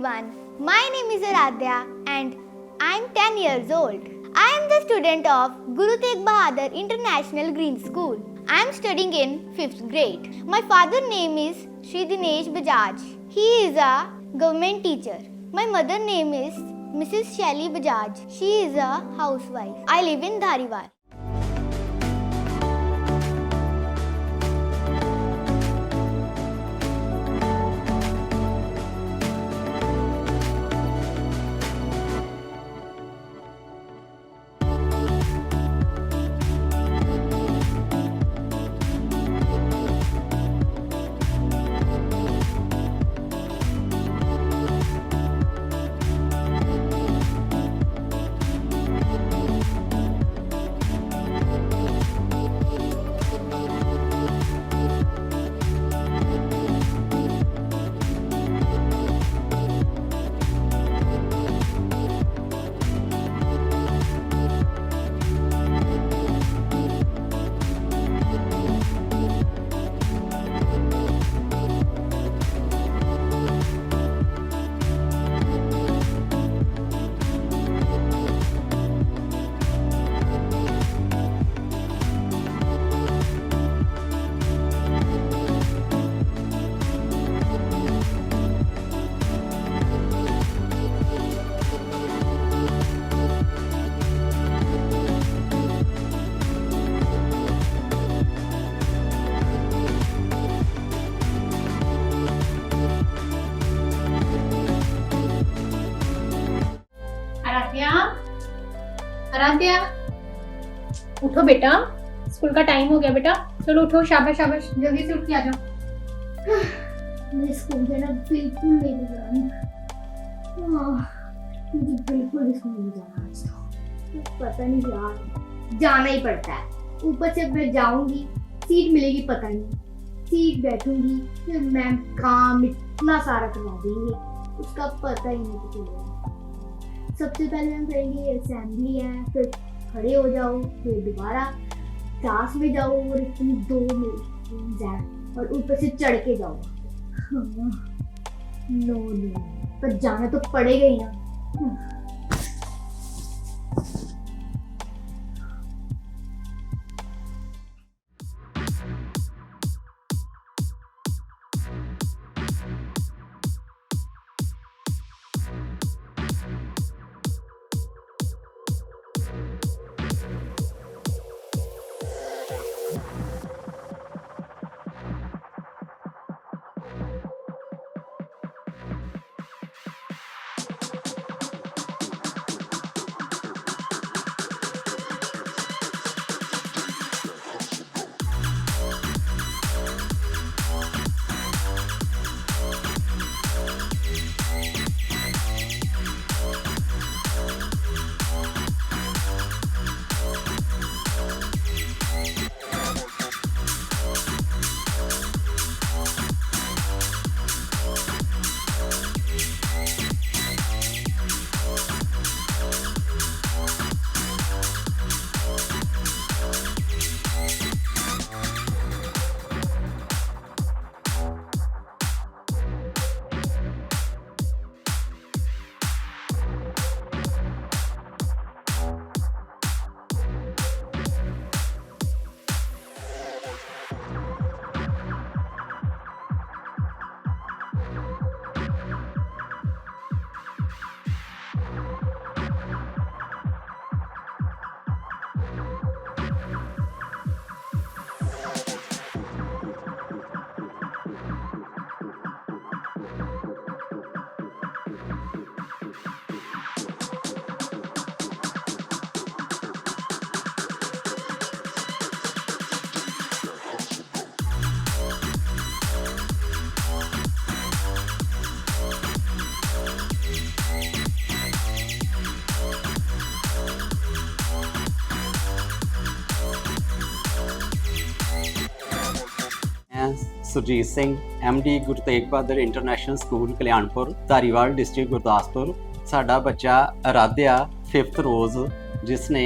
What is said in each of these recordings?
everyone. My name is Aradhya and I am 10 years old. I am the student of Guru Tegh Bahadur International Green School. I am studying in 5th grade. My father's name is Shri Dinesh Bajaj. He is a government teacher. My mother's name is Mrs. Shelly Bajaj. She is a housewife. I live in Dhariwal. Aaradhya, Aaradhya, उठो बेटा, school का time हो गया बेटा। चलो उठो, शाबाश शाबाश, जल्दी से उठ के आ जाओ। मैं स्कूल जाना बिल्कुल नहीं जाऊंगी। मुझे बिल्कुल स्कूल नहीं जाना आज तो। पता नहीं यार, जाना ही पड़ता है। ऊपर से मैं जाऊंगी, सीट मिलेगी पता नहीं, सीट बैठूंगी, फिर मैम काम इतना सारा करवा देंगे, उसका पता ही नहीं चलेगा। सबसे पहले हम कहेंगे असेंबली है, फिर खड़े हो जाओ, फिर दोबारा क्लास में जाओ और इतनी 2 मिनट और ऊपर से चढ़ के जाओ। नो नो, पर जाना तो पड़ेगा ही ना। Surjit Singh MD Guru Tegh Bahadur international school Kalyanpur Dhariwal district Gurdaspur. ਸਾਡਾ ਬੱਚਾ ਆਰਾਧਿਆ 5th ਰੋਜ਼ ਜਿਸ ਨੇ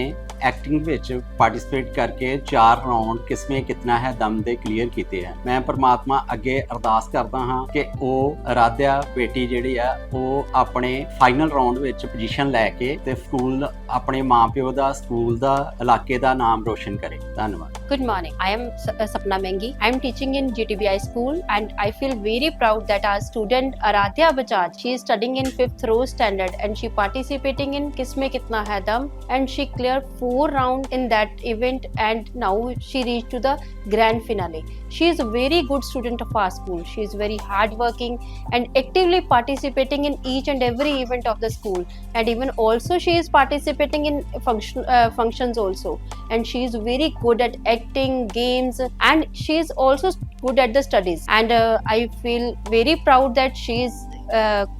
ਐਕਟਿੰਗ ਵਿੱਚ ਪਾਰਟਿਸਿਪੇਟ ਕਰਕੇ 4 ਰਾਉਂਡ ਕਿਸਮੇ ਕਿਤਨਾ ਹੈ ਦਮ ਦੇ ਕਲੀਅਰ ਕੀਤੇ ਆ। ਮੈਂ ਪਰਮਾਤਮਾ ਅੱਗੇ ਅਰਦਾਸ ਕਰਦਾ ਹਾਂ ਕਿ ਉਹ ਅਰਾਧਿਆ ਬੇਟੀ ਜਿਹੜੀ ਆ ਉਹ ਆਪਣੇ ਫਾਈਨਲ ਰਾਉਂਡ ਵਿੱਚ ਪੋਜੀਸ਼ਨ ਲੈ ਕੇ ਤੇ ਸਕੂਲ ਆਪਣੇ ਮਾਪਿਓ ਦਾ ਸਕੂਲ ਦਾ ਇਲਾਕੇ ਦਾ ਨਾਮ ਰੋਸ਼ਨ ਕਰੇ। ਧੰਨਵਾਦ। Good morning. I am Sapna Mengi. I am teaching in GTBI school and I feel very proud that our student Aradhya Bajaj, she is studying in 5th row standard and she participating in Kisme Kitna Hai Dum and she cleared 4 rounds in that event and now she reached to the grand finale. She is a very good student of our school. She is very hardworking and actively participating in each and every event of the school and even also she is participating in functions also and she is very good at acting, games and she is also good at the studies and I feel very proud that she is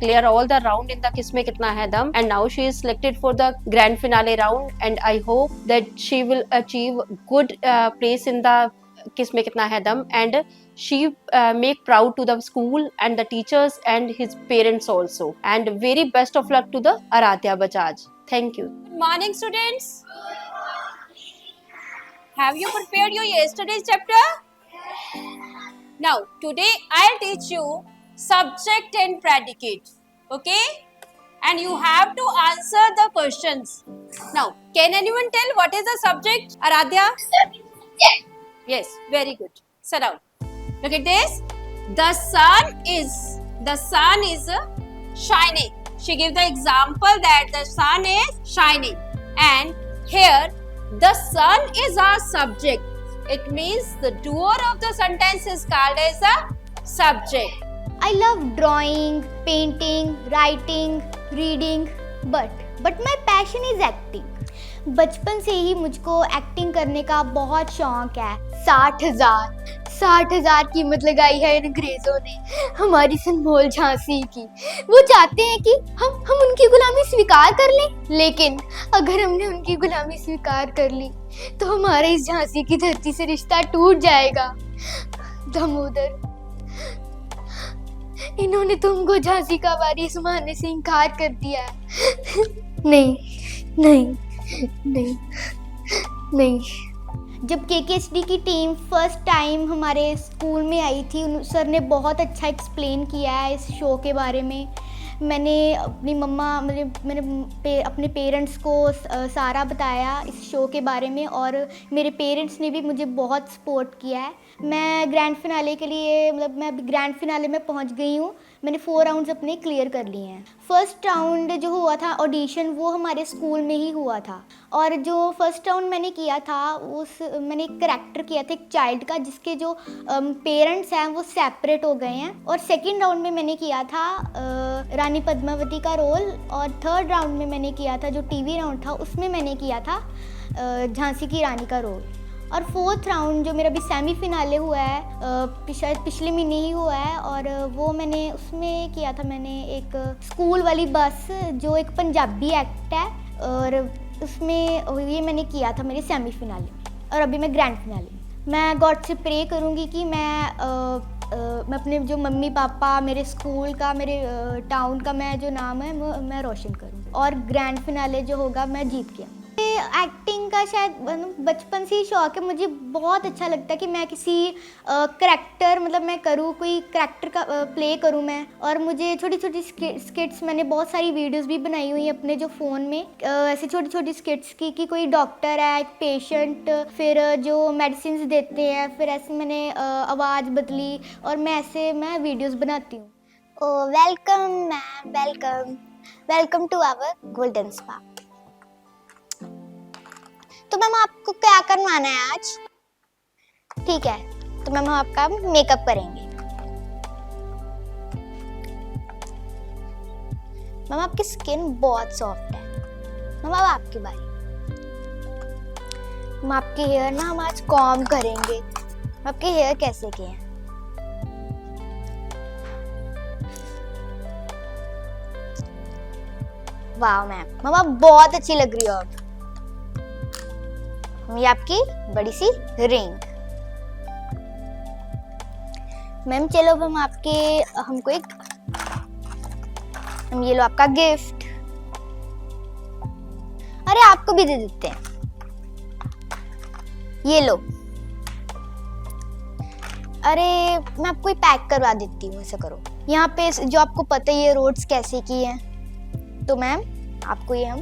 clear all the round in the Kisme Kitna Hai Dum and now she is selected for the grand finale round and I hope that she will achieve good place in the Kisme Kitna Hai Dum and she make proud to the school and the teachers and his parents also and very best of luck to the Aradhya Bajaj. Thank you. Good morning, students. Have you prepared your yesterday's chapter? Now, today I'll teach you subject and predicate. Okay? And you have to answer the questions. Now, can anyone tell what is the subject, Aradhya? Yes, very good. Sit down. Look at this. The sun is shining. She gave the example that the sun is shining. And here, the sun is our subject. It means the doer of the sentence is called as a subject. I love drawing, painting, writing, reading, but my passion is acting. बचपन से ही मुझको acting करने का बहुत शौक है। 60,000 कीमत लगाई है इन अंग्रेजों ने हमारी सिंबोल झांसी की। वो चाहते हैं कि हम उनकी गुलामी स्वीकार कर लें, लेकिन अगर हमने उनकी गुलामी स्वीकार कर ली तो हमारा इस झांसी की धरती से रिश्ता टूट जाएगा। दामोदर, इन्होंने तुमको झांसी का वारिस मानने से इनकार कर दिया है। नहीं। जब KKHD की टीम फर्स्ट टाइम हमारे स्कूल में आई थी, सर ने बहुत अच्छा एक्सप्लेन किया है इस शो के बारे में। मैंने अपने पेरेंट्स को सारा बताया इस शो के बारे में और मेरे पेरेंट्स ने भी मुझे बहुत सपोर्ट किया है। मैं ग्रैंड फिनाले के लिए मैं अभी ग्रैंड फिनाले में पहुंच गई हूँ। मैंने 4 राउंड्स अपने क्लियर कर लिए हैं। फर्स्ट राउंड जो हुआ था ऑडिशन, वो हमारे स्कूल में ही हुआ था और जो फर्स्ट राउंड मैंने किया था मैंने एक करैक्टर किया था एक चाइल्ड का, जिसके जो पेरेंट्स हैं वो सेपरेट हो गए हैं। और सेकंड राउंड में मैंने किया था रानी पद्मावती का रोल और थर्ड राउंड में मैंने किया था जो टीवी राउंड था उसमें मैंने किया था झांसी की रानी का रोल। और फोर्थ राउंड जो मेरा भी सेमी फिनाले हुआ है शायद पिछले महीने ही हुआ है और वो मैंने उसमें किया था मैंने एक स्कूल वाली बस जो एक पंजाबी एक्ट है और उसमें ये मैंने किया था मेरे सेमी फिनाले में और अभी मैं ग्रैंड फिनाले में। मैं गॉड से प्रे करूँगी कि मैं अपने जो मम्मी पापा मेरे स्कूल का मेरे टाउन का मैं जो नाम है वो मैं रोशन करूँ और ग्रैंड फिनाले जो होगा मैं जीत के आऊँ। एक्टिंग का शायद बचपन से ही शौक है। मुझे बहुत अच्छा लगता है कि मैं किसी करैक्टर मैं करूँ, कोई करैक्टर का प्ले करूँ मैं। और मुझे छोटी छोटी स्किट्स मैंने बहुत सारी वीडियोस भी बनाई हुई हैं अपने जो फ़ोन में ऐसे छोटी छोटी स्किट्स की कि कोई डॉक्टर है, एक पेशेंट, फिर जो मेडिसिन देते हैं, फिर ऐसे मैंने आवाज़ बदली और मैं वीडियोज़ बनाती हूँ। Welcome ma'am, welcome to our golden spa. तो मैम आपको क्या करवाना है आज? ठीक है, तो मैम हम आपका मेकअप करेंगे। मैम आपकी स्किन बहुत सॉफ्ट है। मैम अब आपकी बारी। मैम आपके हेयर ना हम आज कॉम्ब करेंगे। आपके हेयर कैसे किए हैं? वाह मैम आप बहुत अच्छी लग रही हो। अब ये आपकी बड़ी सी रिंग। मैम चलो हम ये लो आपका गिफ्ट। अरे आपको भी दे देते हैं। ये लो। अरे मैं आपको ये पैक करवा देती हूँ, ऐसा करो। यहाँ पे जो आपको पता है ये रोड्स कैसे की हैं, तो मैम आपको ये हम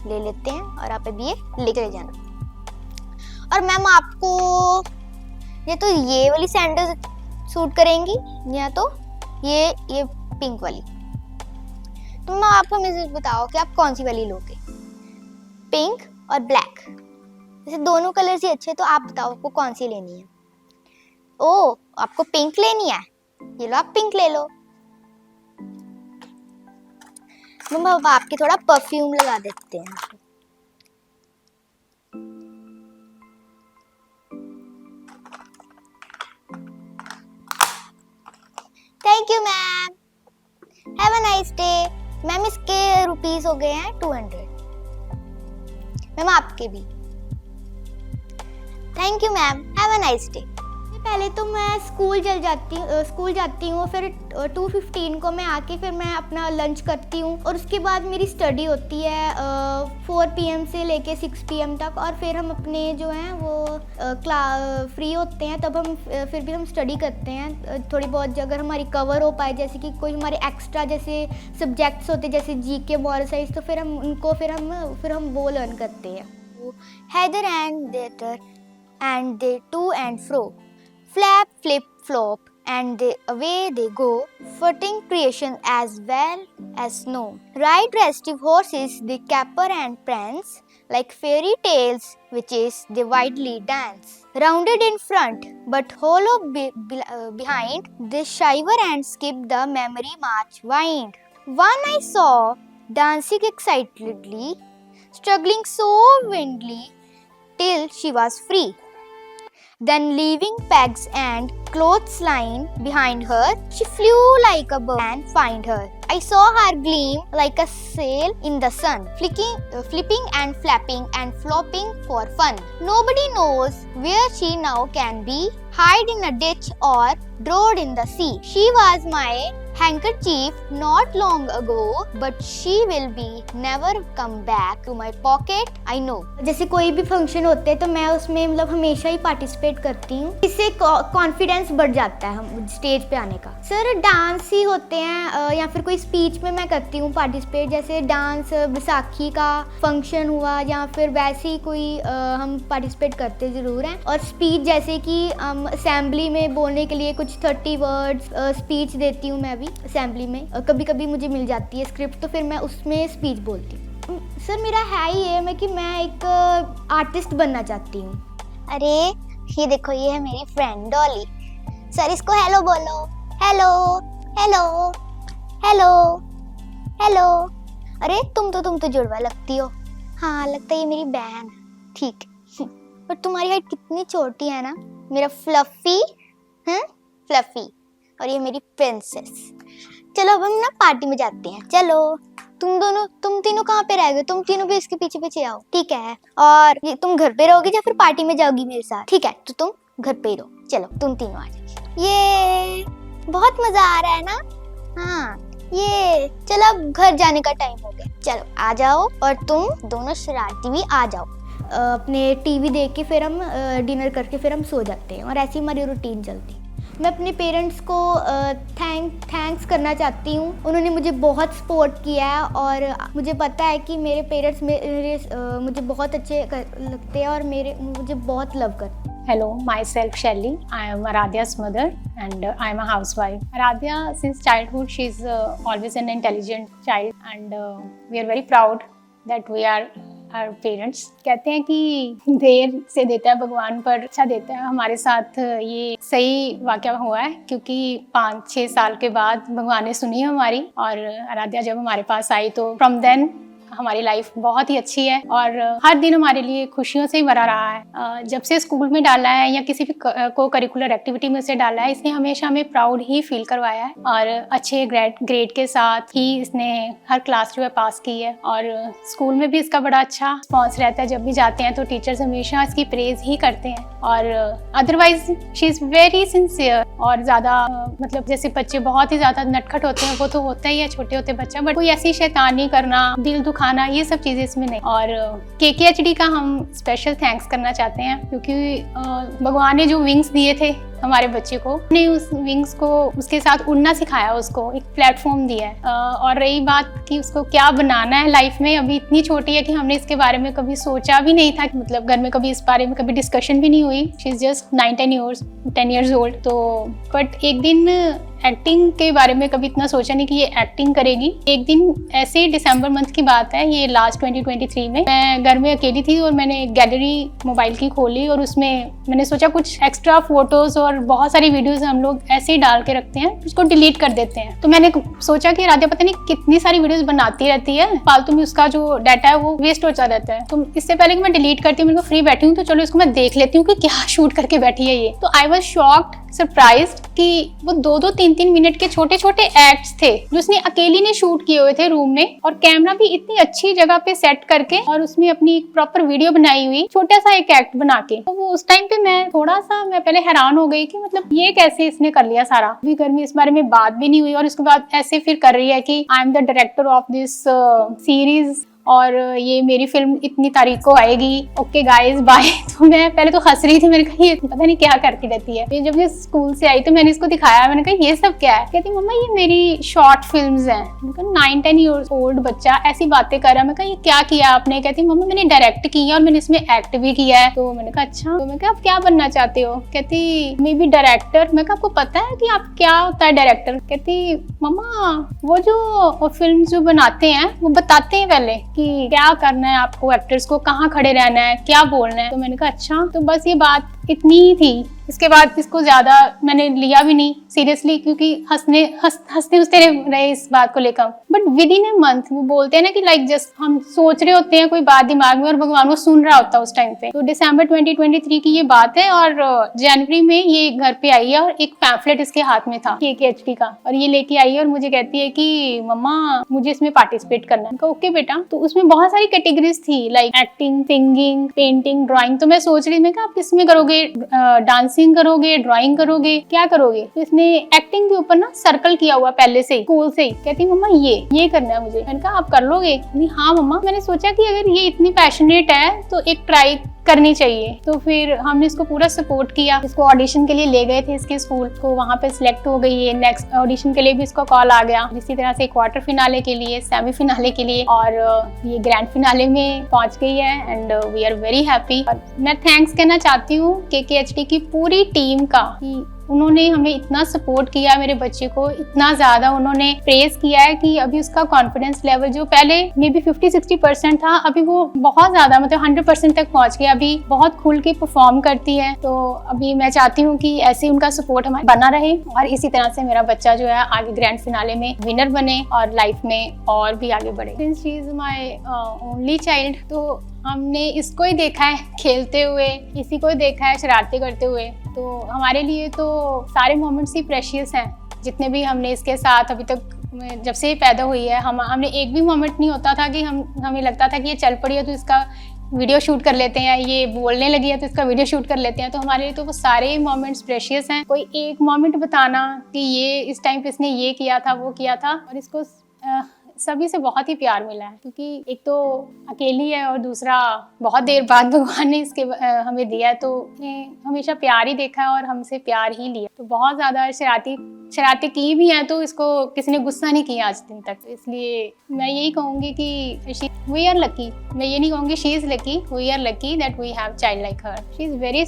ले लेते हैं और आप अभी ये लेकर जाना। और मैम आपको या तो ये वाली सैंडल सूट करेंगी या तो ये पिंक वाली। तो मैं आपको हमें बताओ कि आप कौन सी वाली लोगे, पिंक और ब्लैक। वैसे दोनों कलर्स ही अच्छे, तो आप बताओ आपको कौन सी लेनी है। ओ आपको पिंक लेनी है, ये लो आप पिंक ले लो। मम्मा अब आपके थोड़ा परफ्यूम लगा देते हैं। Thank you ma'am, have a nice day. Ma'am इसके रुपीस हो गए हैं 200। मैम आपके भी। Thank you ma'am, have a nice day. पहले तो मैं स्कूल जाती हूँ, फिर 2:15 को मैं आके फिर मैं अपना लंच करती हूँ और उसके बाद मेरी स्टडी होती है 4 PM से लेके 6 PM तक। और फिर हम अपने जो हैं वो फ्री होते हैं तब हम फिर भी हम स्टडी करते हैं थोड़ी बहुत, अगर हमारी कवर हो पाए, जैसे कि कोई हमारे एक्स्ट्रा जैसे सब्जेक्ट्स होते हैं जैसे GK मॉरल साइंस, तो फिर हम उनको फिर हम वो लर्न करते हैं। हैदर एंड देटर एंड दे to and fro, flap, flip, flop, and away they go, footing creation as well as snow. Ride restive horses, they caper and prance, like fairy tales, witches, they widely dance. Rounded in front, but hollow behind, they shiver and skip the memory march wind. One I saw, dancing excitedly, struggling so wildly, till she was free. Then leaving pegs and clothesline behind her, she flew like a bird and find her. I saw her gleam like a sail in the sun, flipping and flapping and flopping for fun. Nobody knows where she now can be, hide in a ditch or drowned in the sea. She was my handkerchief not long ago, but she will be never come back to my pocket, I know. जैसे कोई भी function होते हैं तो मैं उसमें मतलब हमेशा ही पार्टिसिपेट करती हूँ, इससे कॉन्फिडेंस बढ़ जाता है हम स्टेज पे आने का। सर डांस ही होते हैं या फिर कोई स्पीच में मैं करती हूँ पार्टिसिपेट, जैसे डांस बैसाखी का फंक्शन हुआ या फिर वैसे ही कोई हम पार्टिसिपेट करते ज़रूर हैं। और स्पीच जैसे कि असेंबली में बोलने के लिए कुछ 30 वर्ड्स स्पीच देती हूँ मैं भी असेंबली में, कभी कभी मुझे मिल जाती है स्क्रिप्ट तो फिर मैं उसमें स्पीच बोलती हूँ। सर मेरा है ही है कि मैं एक आर्टिस्ट बनना चाहती हूँ। अरे ये देखो, ये है मेरी फ्रेंड डॉली। सर इसको हेलो बोलो, हेलो हेलो हेलो हेलो। अरे तुम तो जुड़वा लगती हो। हाँ लगता है ये मेरी बहन, ठीक है। पर तुम्हारी हाइट कितनी छोटी है ना। मेरा फ्लफी है, फ्लफी, और ये मेरी प्रिंसेस। चलो अब हम ना पार्टी में जाते हैं। चलो तुम तीनों कहाँ पे रह गए? तुम तीनों भी इसके पीछे पीछे आओ, ठीक है। और ये तुम घर पे रहोगी या फिर पार्टी में जाओगी मेरे साथ? ठीक है तो तुम घर पे ही रहो। चलो तुम तीनों आ जाओ। ये बहुत मजा आ रहा है ना। हाँ ये चलो अब घर जाने का टाइम हो गया। चलो आ जाओ, और तुम दोनों शरारती भी आ जाओ। अपने टीवी देख के फिर हम डिनर करके फिर हम सो जाते हैं, और ऐसी हमारी रूटीन चलती है। मैं अपने पेरेंट्स को थैंक्स करना चाहती हूँ। उन्होंने मुझे बहुत सपोर्ट किया है और मुझे पता है कि मेरे पेरेंट्स मुझे बहुत अच्छे लगते हैं और मुझे बहुत लव करते हैं। Hello, myself Shelly. I am Aradhya's mother and I am a housewife. Aradhya, since childhood, she is always an intelligent child and we are very proud that we are her parents. कहते हैं कि देर से देता है भगवान पर अच्छा देता है। हमारे साथ ये सही वाक़या हुआ है, क्योंकि 5-6 साल के बाद भगवान ने सुनी हमारी, और आराध्या जब हमारे पास आई तो फ्रॉम देन हमारी लाइफ बहुत ही अच्छी है और हर दिन हमारे लिए खुशियों से ही भरा रहा है। जब से स्कूल में डाला है या किसी भी को करिकुलर एक्टिविटी में उसे डाला है, इसने हमेशा हमें प्राउड ही फील करवाया है और अच्छे ग्रेड के साथ ही इसने हर क्लास जो है पास की है। और स्कूल में भी इसका बड़ा अच्छा रिस्पॉन्स रहता है। जब भी जाते हैं तो टीचर्स हमेशा इसकी प्रेज ही करते हैं। और otherwise she is very sincere. और ज़्यादा मतलब जैसे बच्चे बहुत ही ज़्यादा नटखट होते हैं, वो तो होता ही है छोटे होते बच्चा, बट कोई ऐसी शैतानी करना, दिल खाना, ये सब चीज़ें इसमें नहीं। और KKHD का हम स्पेशल थैंक्स करना चाहते हैं, क्योंकि भगवान ने जो विंग्स दिए थे हमारे बच्चे को, ने उस विंग्स को उसके साथ उड़ना सिखाया, उसको एक प्लेटफॉर्म दिया है। और रही बात कि उसको क्या बनाना है लाइफ में, अभी इतनी छोटी है कि हमने इसके बारे में कभी सोचा भी नहीं था, मतलब घर में कभी इस बारे में कभी डिस्कशन भी नहीं हुई। She is just 10 years old। तो बट एक दिन एक्टिंग के बारे में कभी इतना सोचा नहीं कि ये एक्टिंग करेगी। एक दिन ऐसे ही दिसंबर मंथ की बात है, ये लास्ट 2023 में, मैं घर में अकेली थी और मैंने गैलरी मोबाइल की खोली और उसमें मैंने सोचा कुछ एक्स्ट्रा फोटोज और बहुत सारी वीडियोस हम लोग ऐसे ही डाल के रखते हैं, उसको डिलीट कर देते हैं। तो मैंने सोचा कि राधिया पता नहीं कितनी सारी वीडियोस बनाती रहती है, फालतू में उसका जो डाटा है वो वेस्ट होता रहता है। तो इससे पहले कि मैं डिलीट करती हूँ, मेरे को फ्री बैठी हूँ तो चलो इसको मैं देख लेती हूँ कि क्या शूट करके बैठी है ये। तो आई वॉज शॉक्ड, सरप्राइज्ड कि वो 2-2, 3-3 मिनट के छोटे छोटे एक्ट्स थे जो उसने अकेली ने शूट किए हुए थे रूम में, और कैमरा भी इतनी अच्छी जगह पे सेट करके, और उसमें अपनी एक प्रॉपर वीडियो बनाई हुई, छोटा सा एक एक्ट बना के। तो वो उस टाइम पे मैं पहले हैरान हो गई कि मतलब ये कैसे इसने कर लिया सारा। अभी घर में इस बारे में बात भी नहीं हुई और उसके बाद ऐसे फिर कर रही है कि I am the director of this series और ये मेरी फिल्म इतनी तारीख को आएगी, ओके गाइस बाय। तो मैं पहले तो हंस रही थी, मैंने कहा ये पता नहीं क्या करती रहती है। फिर जब ये स्कूल से आई तो मैंने इसको दिखाया, मैंने कहा ये सब क्या है। कहती मम्मा ये मेरी शॉर्ट फिल्म्स हैं। मैंने कहा 9-10 years old बच्चा ऐसी बातें कर रहा है। मैं कहा ये क्या किया आपने। कहती मम्मा मैंने डायरेक्ट की है और मैंने इसमें एक्ट भी किया है। तो मैंने कहा अच्छा। तो मैं कहा आप क्या बनना चाहते हो। कहती मे बी डायरेक्टर। मैं कहा आपको पता है कि आप क्या होता है डायरेक्टर। कहती मम्मा वो जो फिल्म जो बनाते हैं वो बताते हैं पहले कि क्या करना है आपको, एक्टर्स को कहाँ खड़े रहना है, क्या बोलना है। तो मैंने कहा अच्छा। तो बस ये बात इतनी ही थी। इसके बाद इसको ज्यादा मैंने लिया भी नहीं सीरियसली, क्योंकि हंसते हंसते रहे इस बात को लेकर। But with in a month वो बोलते हैं ना कि लाइक जस्ट हम सोच रहे होते हैं कोई बात दिमाग में और भगवान वो सुन रहा होता है उस टाइम पे। तो दिसंबर 2023 की ये बात है और जनवरी में ये घर पे आई है और एक पैम्फलेट इसके हाथ में था KKHD का, और ये लेके आई है और मुझे कहती है कि मम्मा मुझे इसमें पार्टिसिपेट करना है। ओके बेटा। तो उसमें बहुत सारी कैटेगरीज थी, like acting, singing, painting, drawing. तो मैं सोच रही थी आप किसमें करोगे, डांसिंग करोगे, ड्राइंग करोगे, क्या करोगे। तो इसने एक्टिंग के ऊपर ना सर्कल किया हुआ पहले से ही, स्कूल से ही। कहती मम्मा ये करना है मुझे। मैंने कहा आप कर लोगे। हाँ मम्मा। मैंने सोचा कि अगर ये इतनी पैशनेट है तो एक ट्राई करनी चाहिए। तो फिर हमने इसको पूरा सपोर्ट किया। इसको ऑडिशन के लिए ले गए थे इसके स्कूल को, वहाँ पे सिलेक्ट हो गई है। नेक्स्ट ऑडिशन के लिए भी इसको कॉल आ गया। इसी तरह से क्वार्टर फिनाले के लिए, सेमी फिनाले के लिए, और ये ग्रैंड फिनाले में पहुंच गई है and we are very happy. मैं थैंक्स कहना चाहती हूँ KKHD की पूरी टीम का कि उन्होंने हमें इतना सपोर्ट किया, मेरे बच्चे को इतना ज़्यादा उन्होंने प्रेज किया है कि अभी उसका कॉन्फिडेंस लेवल जो पहले मे बी 50-60% था, अभी वो बहुत ज़्यादा मतलब 100% तक पहुंच गया। अभी बहुत खुल के परफॉर्म करती है। तो अभी मैं चाहती हूँ कि ऐसे उनका सपोर्ट हमारा बना रहे और इसी तरह से मेरा बच्चा जो है आगे ग्रैंड फिनाले में विनर बने और लाइफ में और भी आगे बढ़े। Since she is my only child, तो हमने इसको ही देखा है खेलते हुए, इसी को ही देखा है शरारती करते हुए। तो हमारे लिए तो सारे मोमेंट्स ही प्रेशियस हैं, जितने भी हमने इसके साथ अभी तक जब से पैदा हुई है। हमने एक भी मोमेंट नहीं होता था कि हमें लगता था कि ये चल पड़ी है तो इसका वीडियो शूट कर लेते हैं, ये बोलने लगी है तो इसका वीडियो शूट कर लेते हैं। तो हमारे लिए तो वो सारे मोमेंट्स प्रेशियस हैं। कोई एक मोमेंट बताना कि ये इस टाइम पे इसने ये किया था, वो किया था, और इसको सभी से बहुत ही प्यार मिला है, क्योंकि एक तो अकेली है और दूसरा बहुत देर बाद भगवान ने इसके हमें दिया है। तो हमेशा प्यार ही देखा है और हमसे प्यार ही लिया। तो बहुत ज़्यादा शरारती की भी हैं, तो इसको किसी ने गुस्सा नहीं किया आज दिन तक। तो इसलिए मैं यही कहूँगी कि वी आर लकी। मैं ये नहीं कहूँगी she is lucky, we are lucky that we have child like her. She is very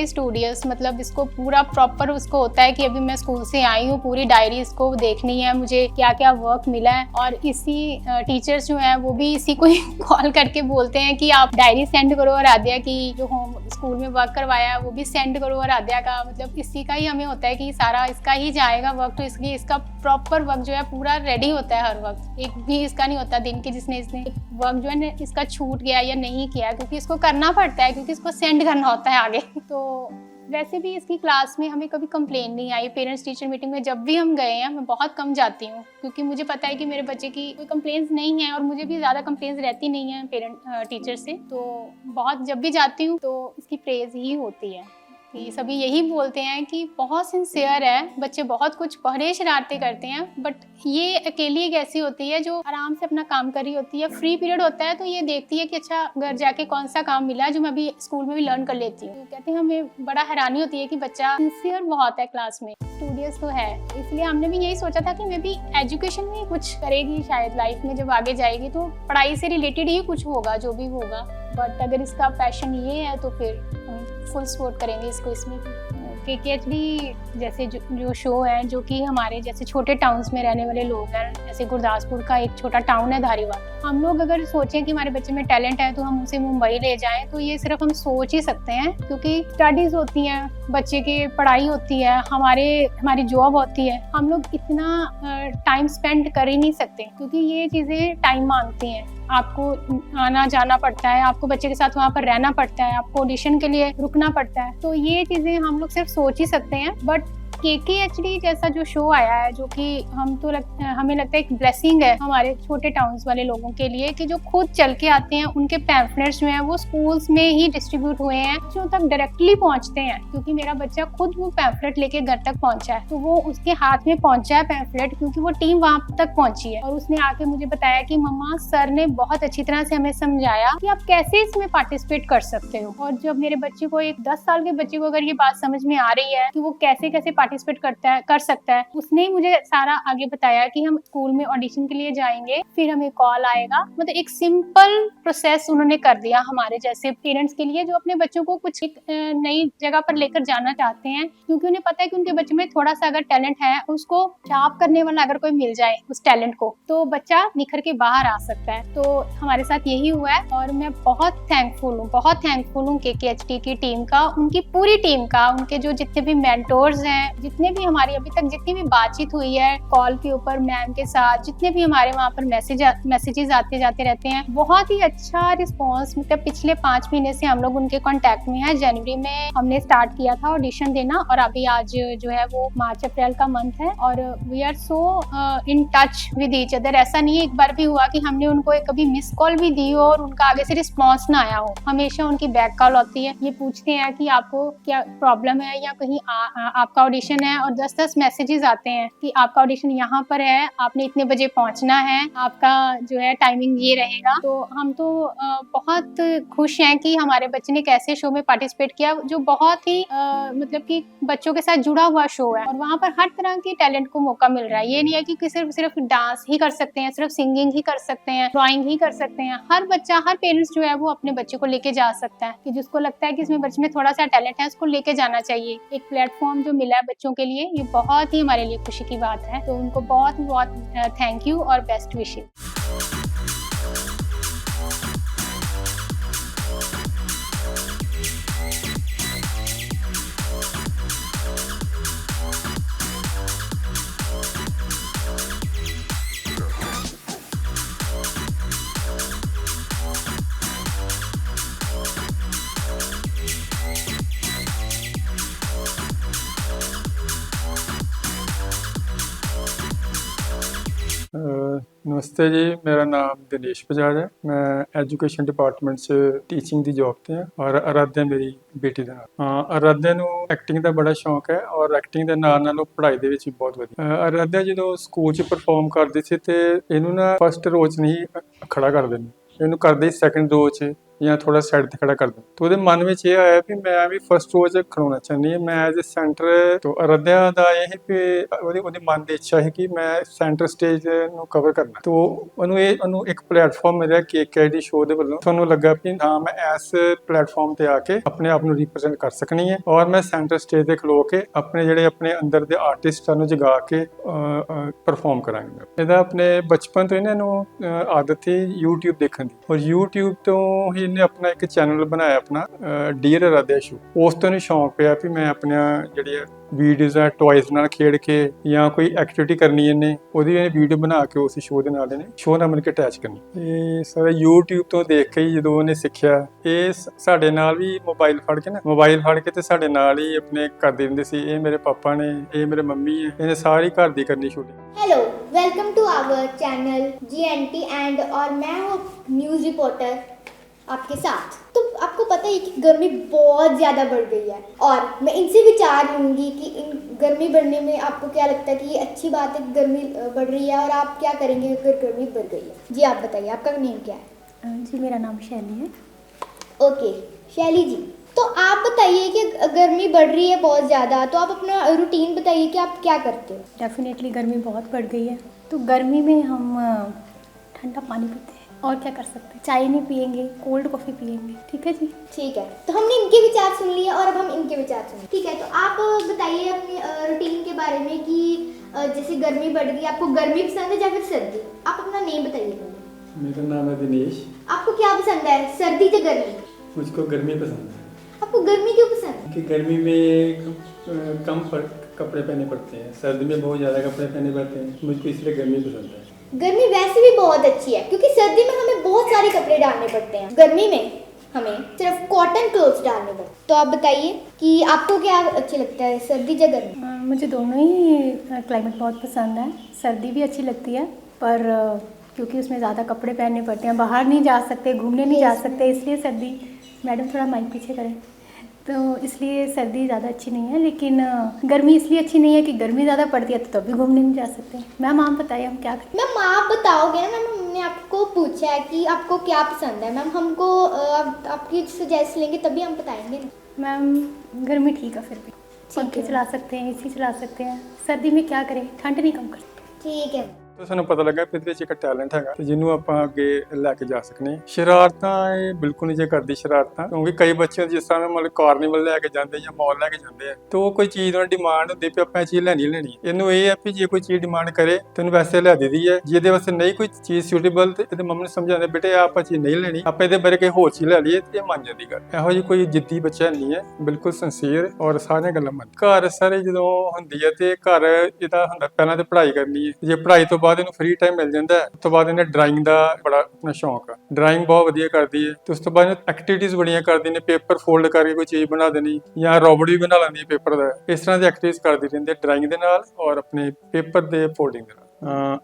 studious. मतलब इसको पूरा प्रॉपर उसको होता है कि अभी मैं स्कूल से आई हूँ, पूरी डायरी इसको देखनी है, मुझे क्या क्या वर्क मिला है। और इसी टीचर्स जो हैं वो भी इसी को ही कॉल करके बोलते हैं कि आप डायरी सेंड करो आराध्या की, जो होम स्कूल में वर्क करवाया है वो भी सेंड करो आराध्या का। मतलब इसी का ही हमें होता है कि सारा इसका ही जाएगा वक्त। तो इसलिए इसका प्रॉपर वर्क जो है पूरा रेडी होता है हर वक्त। एक भी इसका नहीं होता दिन के जिसने इसने वर्क जो है इसका छूट गया या नहीं किया, क्योंकि इसको करना पड़ता है, क्योंकि इसको सेंड करना होता है आगे। तो वैसे भी इसकी क्लास में हमें कभी कंप्लेन नहीं आई। पेरेंट्स टीचर मीटिंग में जब भी हम गए हैं, मैं बहुत कम जाती हूँ, क्योंकि मुझे पता है कि मेरे बच्चे की कोई कंप्लेंट्स नहीं है और मुझे भी ज़्यादा कंप्लेंट्स रहती नहीं है पेरेंट टीचर से। तो बहुत जब भी जाती हूँ तो इसकी प्रेज ही होती है। ये सभी यही बोलते हैं कि बहुत सिंसियर है, बच्चे बहुत कुछ बड़े शरारतें करते हैं, बट ये अकेली एक ऐसी होती है जो आराम से अपना काम कर रही होती है। फ्री पीरियड होता है तो ये देखती है कि अच्छा घर जाके कौन सा काम मिला है जो मैं अभी स्कूल में भी लर्न कर लेती हूँ। कहते हैं हमें बड़ा हैरानी होती है कि बच्चा सिंसियर बहुत है क्लास में, स्टूडियस तो है। इसलिए हमने भी यही सोचा था कि मैं भी एजुकेशन में कुछ करेगी शायद लाइफ में, जब आगे जाएगी तो पढ़ाई से रिलेटेड ही कुछ होगा जो भी होगा। बट अगर इसका पैशन ये है तो फिर हम फुल सपोर्ट करेंगे इसको इसमें। KKHD जैसे जो शो है जो कि हमारे जैसे छोटे टाउन्स में रहने वाले लोग हैं, जैसे गुरदासपुर का एक छोटा टाउन है धारीवाल, हम लोग अगर सोचें कि हमारे बच्चे में टैलेंट है तो हम उसे मुंबई ले जाएं, तो ये सिर्फ हम सोच ही सकते हैं, क्योंकि स्टडीज़ होती हैं, बच्चे की पढ़ाई होती है, हमारी जॉब होती है। हम लोग इतना टाइम स्पेंड कर ही नहीं सकते, क्योंकि ये चीज़ें टाइम मांगती हैं। आपको आना जाना पड़ता है, आपको बच्चे के साथ वहाँ पर रहना पड़ता है, आपको ऑडिशन के लिए रुकना पड़ता है, तो ये चीज़ें हम लोग सिर्फ सोच ही सकते हैं। बट KKHD जैसा जो शो आया है जो कि हमें लगता है एक ब्लेसिंग है हमारे छोटे टाउन्स वाले लोगों के लिए, कि जो खुद चल के आते हैं, उनके पैम्फलेट्स जो हैं वो स्कूल्स में ही डिस्ट्रीब्यूट हुए हैं, बच्चों तक डायरेक्टली पहुंचते हैं। क्योंकि मेरा बच्चा खुद वो पैम्फलेट लेके घर तक पहुंचा है, तो वो उसके हाथ में पहुंचा है पैम्फलेट, क्योंकि वो टीम वहां तक पहुंची है। और उसने आके मुझे बताया कि मम्मा सर ने बहुत अच्छी तरह से हमें समझाया कि आप कैसे इसमें पार्टिसिपेट कर सकते हो। और जब मेरे बच्चे को, एक 10 साल के बच्चे को अगर ये बात समझ में आ रही है कि वो कैसे कैसे पार्टिसिपेट कर सकता है, उसने ही मुझे सारा आगे बताया कि हम स्कूल में ऑडिशन के लिए जाएंगे, फिर हमें कॉल आएगा। मतलब एक सिंपल प्रोसेस उन्होंने कर दिया हमारे जैसे पेरेंट्स के लिए, जो अपने बच्चों को कुछ एक नई जगह पर लेकर जाना चाहते हैं, क्योंकि उन्हें पता है कि उनके बच्चे में थोड़ा सा अगर टैलेंट है, उसको शार्प करने वाला अगर कोई मिल जाए उस टैलेंट को, तो बच्चा निखर के बाहर आ सकता है। तो हमारे साथ यही हुआ है और मैं बहुत थैंकफुल हूँ KKHD की टीम का, उनकी पूरी टीम का, उनके जो जितने भी मेंटोर्स हैं, जितने भी हमारी अभी तक जितनी भी बातचीत हुई है कॉल के ऊपर मैम के साथ, जितने भी हमारे वहाँ पर मैसेजेस आते जाते रहते हैं, बहुत ही अच्छा रिस्पांस। मतलब पिछले 5 महीने से हम लोग उनके कांटेक्ट में हैं। जनवरी में हमने स्टार्ट किया था ऑडिशन देना, और अभी आज जो है वो मार्च अप्रैल का मंथ है, और we are so in touch with each other. ऐसा नहीं है एक बार भी हुआ कि हमने उनको कभी मिस कॉल भी दी हो और उनका आगे से रिस्पॉन्स ना आया हो। हमेशा उनकी बैक कॉल होती है, ये पूछते हैं कि आपको क्या प्रॉब्लम है या कहीं आपका ऑडिशन है, और 10-10 मैसेजेस आते हैं कि आपका ऑडिशन यहाँ पर है, आपने इतने बजे पहुँचना है, आपका जो है टाइमिंग ये रहेगा। तो हम तो बहुत खुश हैं कि हमारे बच्चे ने एक ऐसे शो में पार्टिसिपेट किया जो बहुत ही मतलब कि बच्चों के साथ जुड़ा हुआ शो है, और वहाँ पर हर तरह के टैलेंट को मौका मिल रहा है। ये नहीं है कि सिर्फ डांस ही कर सकते हैं, सिर्फ सिंगिंग ही कर सकते हैं, ड्राइंग ही कर सकते हैं। हर बच्चा, हर पेरेंट्स जो है वो अपने बच्चे को लेके जा सकता है, कि जिसको लगता है कि इसमें बच्चे में थोड़ा सा टैलेंट है, उसको लेके जाना चाहिए। एक प्लेटफॉर्म जो मिला है बच्चों के लिए, ये बहुत ही हमारे लिए खुशी की बात है। तो उनको बहुत बहुत थैंक यू और बेस्ट विशेस। नमस्ते जी, मेरा नाम दिनेश बजाज है। मैं एजुकेशन डिपार्टमेंट 'ਚ ਟੀਚਿੰਗ ਦੀ ਜੌਬ ਤੇ ਹਾਂ ਔਰ ਅਰਾਧਿਆ ਮੇਰੀ ਬੇਟੀ ਦਾ ਨਾਮ। ਅਰਾਧਿਆ ਨੂੰ ਐਕਟਿੰਗ ਦਾ ਬੜਾ ਸ਼ੌਂਕ ਹੈ ਔਰ ਐਕਟਿੰਗ ਦੇ ਨਾਲ ਨਾਲ ਉਹ ਪੜ੍ਹਾਈ ਦੇ ਵਿੱਚ ਵੀ ਬਹੁਤ ਵਧੀਆ। ਅਰਾਧਿਆ ਜਦੋਂ ਸਕੂਲ 'ਚ ਪਰਫਾਰਮ ਕਰਦੀ ਸੀ ਤੇ ਇਹਨੂੰ ਨਾ ਫਸਟ ਰੋ 'ਚ ਨਹੀਂ ਖੜਾ ਕਰਦੇ ਨੇ, ਇਹਨੂੰ ਕਰਦੇ ਸੈਕੰਡ ਰੋ 'ਚ ਜਾਂ ਥੋੜਾ ਸਾਈਡ ਤੇ ਖੜਾ ਕਰ ਦਿੰਦਾ। तो ਉਹਦੇ ਮਨ ਵਿੱਚ ਇਹ ਆਇਆ ਵੀ ਮੈਂ ਵੀ ਫਸਟ ਰੋ 'ਚ ਖੜਾਉਣਾ ਚਾਹੁੰਦੀ ਹਾਂ, ਮੈਂ ਐਜ਼ ਅ ਸੈਂਟਰ। ਤੋਂ ਅਰਾਧਿਆ ਦਾ ਇਹ ਹੈ ਕਿ ਉਹਦੇ ਮਨ ਦੀ ਇੱਛਾ ਹੈ ਕਿ ਮੈਂ ਸੈਂਟਰ ਸਟੇਜ ਨੂੰ ਕਵਰ ਕਰਨਾ। ਤੋਂ ਉਹਨੂੰ ਇੱਕ ਪਲੇਟਫਾਰਮ ਮਿਲਿਆ KKHD ਸ਼ੋਅ ਦੇ ਵੱਲੋਂ। ਤੁਹਾਨੂੰ ਲੱਗਾ ਵੀ ਹਾਂ ਮੈਂ ਇਸ ਪਲੇਟਫਾਰਮ ਤੇ ਆ ਕੇ ਆਪਣੇ ਆਪ ਨੂੰ ਰਿਪਰੈਜ਼ੈਂਟ ਕਰ ਸਕਣੀ ਹੈ ਔਰ ਮੈਂ ਸੈਂਟਰ ਸਟੇਜ ਤੇ ਖਲੋ ਕੇ ਆਪਣੇ ਅੰਦਰ ਦੇ ਆਰਟਿਸਟਾਂ ਨੂੰ ਜਗਾ ਕੇ ਪਰਫਾਰਮ ਕਰਾਂਗਾ। ਇਹਦਾ ਆਪਣੇ ਬਚਪਨ ਤੋਂ ਇਹਨਾਂ ਨੂੰ ਆਦਤ ਸੀ YouTube ਦੇਖਣ ਦੀ, ਔਰ YouTube ਤੋਂ ਹੀ ਇਹਨੇ ਆਪਣਾ ਇੱਕ ਚੈਨਲ ਬਣਾਇਆ ਆਪਣਾ ਡੀਅਰ ਅਰਾਧਿਆ ਸ਼ੋ। ਉਸ ਤੋਂ ਇਹਨੂੰ ਸ਼ੌਂਕ ਪਿਆ ਵੀ ਮੈਂ ਆਪਣੀਆਂ ਜਿਹੜੀਆਂ ਵੀਡੀਓਜ਼ ਆ ਟੋਇਜ਼ ਨਾਲ ਖੇਡ ਕੇ ਜਾਂ ਕੋਈ ਐਕਟੀਵਿਟੀ ਕਰਨੀ ਇਹਨੇ, ਉਹਦੀ ਇਹ ਵੀਡੀਓ ਬਣਾ ਕੇ ਉਸ ਸ਼ੋਅ ਦੇ ਨਾਲ ਇਹਨੇ ਸ਼ੋਅ ਨਾਲ ਮਿਲ ਕੇ ਅਟੈਚ ਕਰਨੀ। ਇਹ ਸਾਰਾ YouTube ਤੋਂ ਦੇਖ ਕੇ ਹੀ ਜਦੋਂ ਉਹਨੇ ਸਿੱਖਿਆ। ਇਹ ਸਾਡੇ ਨਾਲ ਵੀ ਮੋਬਾਈਲ ਫੜ ਕੇ ਤੇ ਸਾਡੇ ਨਾਲ ਹੀ ਆਪਣੇ ਕਰਦੇ ਹੁੰਦੇ ਸੀ। ਇਹ ਮੇਰੇ ਪਾਪਾ ਨੇ, ਇਹ ਮੇਰੇ ਮੰਮੀ ਹੈ, ਇਹਨੇ ਸਾਰੀ ਘਰ ਦੀ ਕਰਨੀ shooting. Hello, welcome to our channel GNT and और मैं हूँ न्यूज़ रिपोर्टर आपके साथ। तो आपको पता है कि गर्मी बहुत ज़्यादा बढ़ गई है और मैं इनसे विचार लूँगी कि इन गर्मी बढ़ने में आपको क्या लगता है कि ये अच्छी बात है कि गर्मी बढ़ रही है और आप क्या करेंगे अगर गर्मी बढ़ गई है। जी आप बताइए, आपका नेम क्या है? जी मेरा नाम शैली है। ओके शैली जी, तो आप बताइए कि गर्मी बढ़ रही है बहुत ज़्यादा, तो आप अपना रूटीन बताइए कि आप क्या करते हो। डेफिनेटली गर्मी बहुत बढ़ गई है, तो गर्मी में हम ठंडा पानी पीते हैं और क्या कर सकते हैं, चाय नहीं पियेंगे, कोल्ड कॉफ़ी पियेंगे। ठीक है जी। ठीक है, तो हमने इनके विचार सुन लिए और अब हम इनके विचार सुनें। ठीक है, तो आप बताइए अपने रूटीन के बारे में कि जैसे गर्मी बढ़ गई, आपको गर्मी पसंद है या फिर सर्दी? आप अपना नेम बताइए पहले। मेरा नाम है दिनेश। आपको क्या पसंद है, सर्दी या गर्मी? मुझको गर्मी पसंद है। आपको गर्मी क्यों पसंद है? कि गर्मी में कम कपड़े पहने पड़ते हैं, सर्दी में बहुत ज़्यादा कपड़े पहने पड़ते हैं, मुझको इसलिए गर्मी पसंद है। गर्मी वैसे भी बहुत अच्छी है क्योंकि सर्दी में हमें बहुत सारे कपड़े डालने पड़ते हैं, गर्मी में हमें सिर्फ कॉटन क्लोथ्स डालने पड़ते हैं। तो आप बताइए कि आपको क्या अच्छा लगता है, सर्दी या गर्मी? मुझे दोनों ही क्लाइमेट बहुत पसंद है। सर्दी भी अच्छी लगती है पर क्योंकि उसमें ज़्यादा कपड़े पहनने पड़ते हैं, बाहर नहीं जा सकते, घूमने नहीं जा सकते, इसलिए सर्दी। मैडम थोड़ा माइक पीछे करें। तो इसलिए सर्दी ज़्यादा अच्छी नहीं है, लेकिन गर्मी इसलिए अच्छी नहीं है कि गर्मी ज़्यादा पड़ती है तो तभी घूमने नहीं जा सकते। मैम आप बताइए हम क्या करें? मैम आप बताओगे ना, मैम हमने आपको पूछा है कि आपको क्या पसंद है। मैम हमको आपकी सजेस्ट लेंगे तभी हम बताएंगे ना। मैम गर्मी ठीक है, फिर भी पंखे चला सकते हैं, एसी चला सकते हैं। सर्दी में क्या करें, ठंड नहीं कम कर सकते। ठीक है। तो ਸਾਨੂੰ ਪਤਾ ਲੱਗਾ ਕਿ ਇਹਦੇ ਵਿੱਚ ਇੱਕ ਟੈਲੈਂਟ ਹੈਗਾ ਤੇ ਜਿਹਨੂੰ ਆਪਾਂ ਅੱਗੇ ਲੈ ਕੇ ਜਾ ਸਕਨੇ ਹਾਂ। ਸ਼ਰਾਰਤਾਂ ਇਹ ਬਿਲਕੁਲ ਨਹੀਂ ਜੇ ਕਰਦੀ ਸ਼ਰਾਰਤਾਂ, ਕਿਉਂਕਿ ਕਈ ਬੱਚੇ ਜਿਸ ਤਰ੍ਹਾਂ ਮਤਲਬ ਕਾਰਨੀਵਲ ਲੈ ਕੇ ਜਾਂਦੇ ਜਾਂ ਮਾਲ ਲੈ ਕੇ ਜਾਂਦੇ ਆ ਤੇ ਉਹ ਕੋਈ ਚੀਜ਼ ਉਹਨਾਂ ਦੀ ਡਿਮਾਂਡ ਹੁੰਦੀ ਵੀ ਆਪਾਂ ਇਹ ਚੀਜ਼ ਲੈਣੀ ਲੈਣੀ। ਇਹਨੂੰ ਇਹ ਹੈ ਵੀ ਜੇ ਕੋਈ ਚੀਜ਼ ਡਿਮਾਂਡ ਕਰੇ ਤੈਨੂੰ ਵੈਸੇ ਲੈ ਦਿੱਤੀ ਹੈ, ਜੇ ਇਹਦੇ ਵਾਸਤੇ ਨਹੀਂ ਕੋਈ ਚੀਜ਼ ਸੂਟੇਬਲ ਤੇ ਇਹਦੇ ਮੰਮੀ ਨੂੰ ਸਮਝਾਉਂਦੇ ਬੇਟੇ ਆਪਾਂ ਚੀਜ਼ ਨਹੀਂ ਲੈਣੀ, ਆਪਾਂ ਇਹਦੇ ਬਾਰੇ ਕੋਈ ਹੋਰ ਚੀਜ਼ ਲੈ ਲਈਏ ਤੇ ਇਹ ਮੰਨ ਜਾਂਦੀ ਗੱਲ। ਇਹੋ ਜਿਹੀ ਕੋਈ ਜਿੱਦੀ ਬੱਚਾ ਨਹੀਂ ਹੈ, ਬਿਲਕੁਲ ਸਿੰਸੀਅਰ ਔਰ ਸਾਰੀਆਂ ਗੱਲਾਂ ਮੰਨ। ਘਰ ਸਾਰੇ ਜਦੋਂ ਹੁੰਦੀ ਹੈ ਤੇ ਘਰ ਇਹਦਾ ਹੁੰਦਾ ਪਹਿਲਾਂ ਤੇ ਪੜ੍ਹਾਈ ਕਰਨੀ ਹੈ, ਜੇ ਪੜ੍ਹਾਈ ਤੋਂ ਬਾਅਦ ਇਹਨੂੰ ਫ੍ਰੀ ਟਾਈਮ ਮਿਲ ਜਾਂਦਾ ਉਸ ਤੋਂ ਬਾਅਦ ਇਹਨੇ ਡਰਾਇੰਗ ਦਾ ਬੜਾ ਆਪਣਾ ਸ਼ੌਂਕ ਆ, ਡਰਾਇੰਗ ਬਹੁਤ ਵਧੀਆ ਕਰਦੀ ਹੈ ਤੇ ਉਸ ਤੋਂ ਬਾਅਦ ਐਕਟੀਵਿਟੀਜ਼ ਬੜੀਆਂ ਕਰਦੀ ਨੇ, ਪੇਪਰ ਫੋਲਡ ਕਰਕੇ ਕੋਈ ਚੀਜ਼ ਬਣਾ ਦੇਣੀ ਜਾਂ ਰੋਬੋਟ ਵੀ ਬਣਾ ਲੈਂਦੀ ਹੈ ਪੇਪਰ ਦਾ। ਇਸ ਤਰ੍ਹਾਂ ਦੀ ਐਕਟੀਵਿਟੀਜ਼ ਕਰਦੀ ਰਹਿੰਦੀ ਹੈ ਡਰਾਇੰਗ ਦੇ ਨਾਲ ਔਰ ਆਪਣੇ ਪੇਪਰ ਦੇ ਫੋਲਡਿੰਗ ਦੇ ਨਾਲ।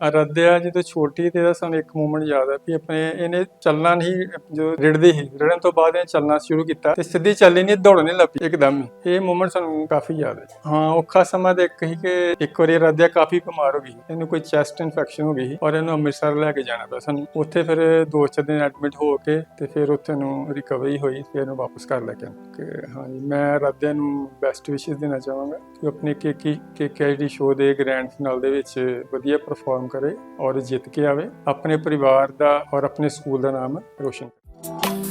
ਅਰਾਧਿਆ ਜਦੋਂ ਛੋਟੀ ਤੇ ਇਹਦਾ ਸਾਨੂੰ ਇੱਕ ਮੂਮੈਂਟ ਯਾਦ ਹੈ ਵੀ ਆਪਣੇ ਇਹਨੇ ਚੱਲਣਾ ਨਹੀਂ, ਜੋ ਰਿੜਦੀ ਸੀ, ਰਿੜਨ ਤੋਂ ਬਾਅਦ ਇਹਨੇ ਚੱਲਣਾ ਸ਼ੁਰੂ ਕੀਤਾ ਤੇ ਸਿੱਧੀ ਚੱਲੀ ਨਹੀਂ, ਦੌੜਨੇ ਲੱਗ ਪਈ ਇੱਕਦਮ। ਇਹ ਮੂਮੈਂਟ ਸਾਨੂੰ ਕਾਫੀ ਯਾਦ ਹੈ। ਹਾਂ ਔਖਾ ਸਮਾਂ ਤੇ ਇੱਕ ਹੀ ਕਿ ਇੱਕ ਵਾਰੀ ਅਰਾਧਿਆ ਕਾਫੀ ਬਿਮਾਰ ਹੋ ਗਈ, ਇਹਨੂੰ ਕੋਈ ਚੈਸਟ ਇਨਫੈਕਸ਼ਨ ਹੋ ਗਈ ਸੀ ਔਰ ਇਹਨੂੰ ਅੰਮ੍ਰਿਤਸਰ ਲੈ ਕੇ ਜਾਣਾ ਪਿਆ ਸਾਨੂੰ। ਉੱਥੇ ਫਿਰ 2-4 ਦਿਨ ਐਡਮਿਟ ਹੋ ਕੇ ਤੇ ਫਿਰ ਉੱਥੇ ਨੂੰ ਰਿਕਵਰੀ ਹੋਈ, ਫਿਰ ਇਹਨੂੰ ਵਾਪਸ ਘਰ ਲੈ ਕੇ ਆਏ। ਹਾਂਜੀ ਮੈਂ ਅਰਾਧਿਆ ਨੂੰ ਬੈਸਟ ਵਿਸ਼ੇਸ ਦੇਣਾ ਚਾਹਾਂਗਾ ਕਿ ਆਪਣੇ KKID ਸ਼ੋਅ ਦੇ ਗ੍ਰੈਂਡ ਫਿਨਾਲ ਦੇ ਵਿੱਚ ਵਧੀਆ परफॉर्म करे और जीत के आवे, अपने परिवार दा और अपने स्कूल दा नाम रोशन करे।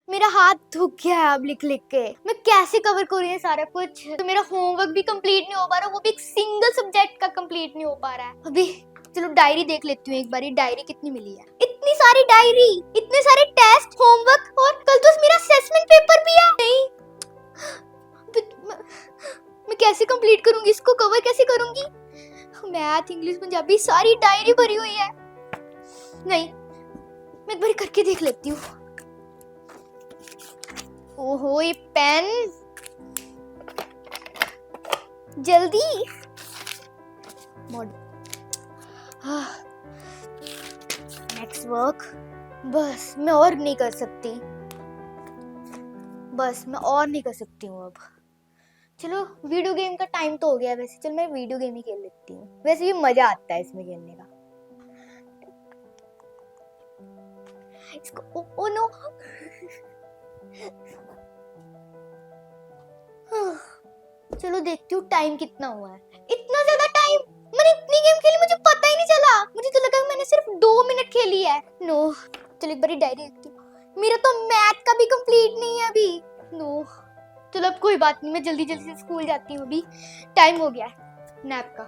मेरा हाथ थक गया है अब लिख लिख के, मैं कैसे कवर करूँ ये सारा कुछ। तो मेरा होमवर्क भी कंप्लीट नहीं हो पा रहा, वो भी एक सिंगल सब्जेक्ट का कंप्लीट नहीं हो पा रहा है अभी। चलो डायरी देख लेती हूँ एक बारी, डायरी कितनी मिली है। इतनी सारी डायरी, इतने सारे टेस्ट, होमवर्क और कल तो मेरा असेसमेंट पेपर भी है। नहीं मैं कैसे कंप्लीट करूंगी इसको, कवर कैसे करूंगी? मैथ, इंग्लिश, पंजाबी सारी डायरी भरी हुई है। नहीं मैं एक बार करके देख लेती हूँ। ओहो ये पेन, जल्दी नेक्स्ट वर्क। बस मैं और नहीं कर सकती, बस मैं और नहीं कर सकती हूँ अब। चलो वीडियो गेम का टाइम तो हो गया वैसे, चल मैं वीडियो गेम ही खेल लेती हूँ, वैसे भी मजा आता है इसमें खेलने का। इसको ओ नो चलो देखती हूँ टाइम कितना हुआ है। इतना ज्यादा टाइम, मैंने इतनी गेम खेली मुझे पता ही नहीं चला, मुझे तो लगा मैंने सिर्फ 2 मिनट खेली है। नो चलो एक बार डायरी देखती हूँ, मेरा तो मैथ का भी कंप्लीट नहीं है अभी। नो चलो अब कोई बात नहीं, मैं जल्दी जल्दी से स्कूल जाती हूँ, अभी टाइम हो गया है नैप का।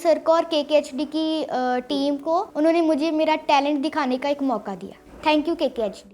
सर को और KKHD की टीम को, उन्होंने मुझे मेरा टैलेंट दिखाने का एक मौका दिया। Thank you KKHD।